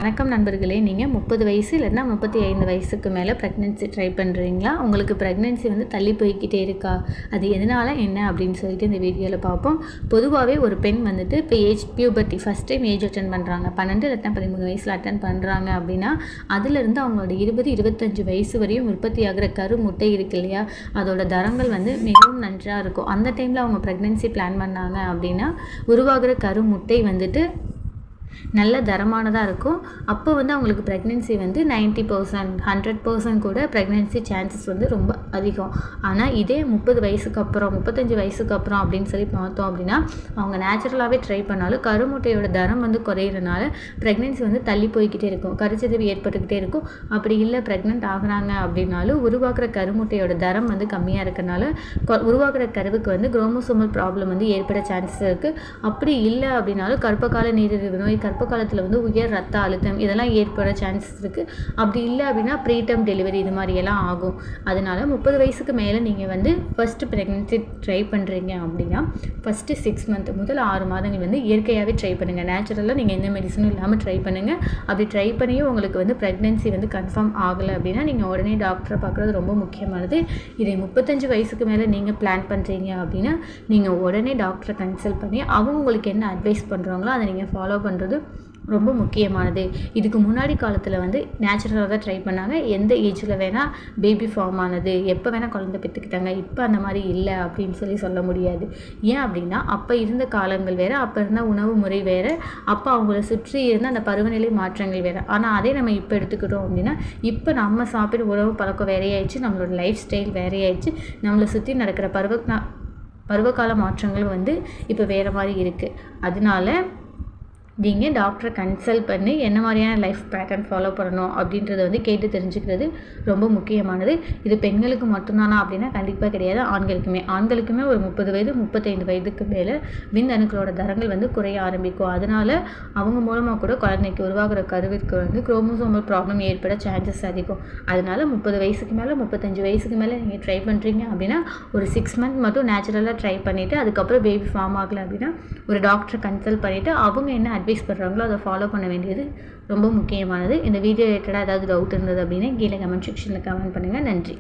வணக்கம் நண்பர்களே, நீங்கள் 30 வயசு இல்லைன்னா 35 வயசுக்கு மேலே ப்ரெக்னென்சி ட்ரை பண்ணுறீங்களா? உங்களுக்கு ப்ரெக்னென்சி வந்து தள்ளி போய்கிட்டே இருக்கா? அது எதனால் என்ன அப்படின்னு சொல்லிட்டு இந்த வீடியோவில் பார்ப்போம். பொதுவாகவே ஒரு பெண் வந்துட்டு இப்போ puberty first time age attend பண்ணுறாங்க, 12 இல்லைன்னா 13 வயசில் அட்டன் பண்ணுறாங்க அப்படின்னா அதுலேருந்து அவங்களோட 20-25 வயசு வரையும் உற்பத்தி ஆகிற கரு முட்டை இருக்கு இல்லையா, அதோட தரங்கள் வந்து மிகவும் நன்றாக இருக்கும். அந்த டைமில் அவங்க ப்ரெக்னென்சி பிளான் பண்ணாங்க அப்படின்னா உருவாகிற கரு முட்டை வந்துட்டு நல்ல தரமானதாக இருக்கும். அப்போ வந்து அவங்களுக்கு ப்ரெக்னென்சி வந்து 90%, 100% கூட ப்ரெக்னென்சி சான்சஸ் வந்து ரொம்ப அதிகம். ஆனால் இதே 30 வயசுக்கு அப்புறம் 35 வயசுக்கு அப்புறம் அப்படின்னு சொல்லி பார்த்தோம் அப்படின்னா அவங்க நேச்சுரலாகவே ட்ரை பண்ணாலும் கருமுட்டையோட தரம் வந்து குறையிறனால ப்ரெக்னென்சி வந்து தள்ளி போய்கிட்டே இருக்கும், கருச்சிதைவு ஏற்பட்டுக்கிட்டே இருக்கும். அப்படி இல்லை ப்ரெக்னென்ட் ஆகுறாங்க அப்படின்னாலும் உருவாக்குற கருமுட்டையோட தரம் வந்து கம்மியாக இருக்கனால உருவாக்குற கருவுக்கு வந்து குரோமோசோமல் ப்ராப்ளம் வந்து ஏற்பட சான்சஸ் இருக்குது. அப்படி இல்லை அப்படின்னாலும் கர்ப்பகால நீரிழிவு நோய், கர்ப்ப காலத்தில் வந்து உயர் ரத்த அழுத்தம் இதெல்லாம் ஏற்பட சான்சஸ் இருக்குது. அப்படி இல்லை அப்படின்னா ப்ரீடம் டெலிவரி இது மாதிரியெல்லாம் ஆகும். அதனால் 30 வயசுக்கு மேலே நீங்கள் வந்து ஃபஸ்ட்டு ப்ரெக்னென்சி ட்ரை பண்ணுறீங்க அப்படின்னா ஃபஸ்ட்டு 6 மந்த் முதல் 6 மாதங்கள் வந்து இயற்கையாகவே ட்ரை பண்ணுங்கள். நேச்சுரலாக நீங்கள் எந்த மெடிசனும் இல்லாமல் ட்ரை பண்ணுங்கள். அப்படி ட்ரை பண்ணியும் உங்களுக்கு வந்து ப்ரெக்னென்சி வந்து கன்ஃபார்ம் ஆகலை அப்படின்னா நீங்கள் உடனே டாக்டரை பார்க்குறது ரொம்ப முக்கியமானது. இதை 35 வயசுக்கு மேலே நீங்கள் பிளான் பண்ணுறீங்க அப்படின்னா நீங்கள் உடனே டாக்டரை கன்சல்ட் பண்ணி அவங்க உங்களுக்கு என்ன அட்வைஸ் பண்ணுறாங்களோ அதை நீங்கள் ஃபாலோ பண்ணுறது ரொம்ப முக்கியமானது. இதுக்கு முன்னாடி காலத்தில் வந்து நேச்சுரலாக தான் ட்ரை பண்ணாங்க. எந்த ஏஜில் வேணால் பேபி ஃபார்ம் ஆனது, எப்போ வேணால் குழந்தை பெற்றுக்கிட்டாங்க. இப்போ அந்த மாதிரி இல்லை அப்படின்னு சொல்ல முடியாது. ஏன் அப்படின்னா அப்போ இருந்த காலங்கள் வேறு, அப்போ இருந்த உணவு முறை வேறு, அப்போ அவங்கள சுற்றி இருந்த அந்த பருவநிலை மாற்றங்கள் வேறு. ஆனால் அதே நம்ம இப்போ எடுத்துக்கிட்டோம் அப்படின்னா இப்போ நம்ம சாப்பிட்ற உணவு பழக்கம் வேறையாயிடுச்சு, நம்மளோட லைஃப் ஸ்டைல் வேறையாயிடுச்சு, நம்மளை சுற்றி நடக்கிற பருவகால மாற்றங்கள் வந்து இப்போ வேறு மாதிரி இருக்குது. அதனால நீங்கள் டாக்டரை கன்சல்ட் பண்ணி என்ன மாதிரியான லைஃப் பேட்டர்ன் ஃபாலோ பண்ணணும் அப்படின்றத வந்து கேட்டு தெரிஞ்சுக்கிறது ரொம்ப முக்கியமானது. இது பெண்களுக்கு மட்டும்தானா அப்படின்னா கண்டிப்பாக கிடையாது, ஆண்களுக்குமே ஒரு 30 வயது 35 வயதுக்கு மேலே விந்தணுக்களோட தரங்கள் வந்து குறைய ஆரம்பிக்கும். அதனால் அவங்க மூலமாக கூட குழந்தைக்கு உருவாகிற கருவிற்கு வந்து குரோமோசோமல் ப்ராப்ளம் ஏற்பட சான்சஸ் அதிகம். அதனால் 30 வயசுக்கு மேலே 35 வயசுக்கு மேலே நீங்கள் ட்ரை பண்ணுறீங்க அப்படின்னா ஒரு 6 மந்த் மட்டும் நேச்சுரலாக ட்ரை பண்ணிவிட்டு அதுக்கப்புறம் பேபி ஃபார்ம் ஆகலை அப்படின்னா ஒரு டாக்டரை கன்சல்ட் பண்ணிவிட்டு அவங்க என்ன அட்வைஸ் பண்ணுறாங்களோ அதை ஃபாலோ பண்ண வேண்டியது ரொம்ப முக்கியமானது. இந்த வீடியோ ரிலேட்டடாக ஏதாவது டவுட் இருந்தது அப்படின்னா கீழே கமெண்ட் செக்ஷனில் கமெண்ட் பண்ணுங்கள். நன்றி.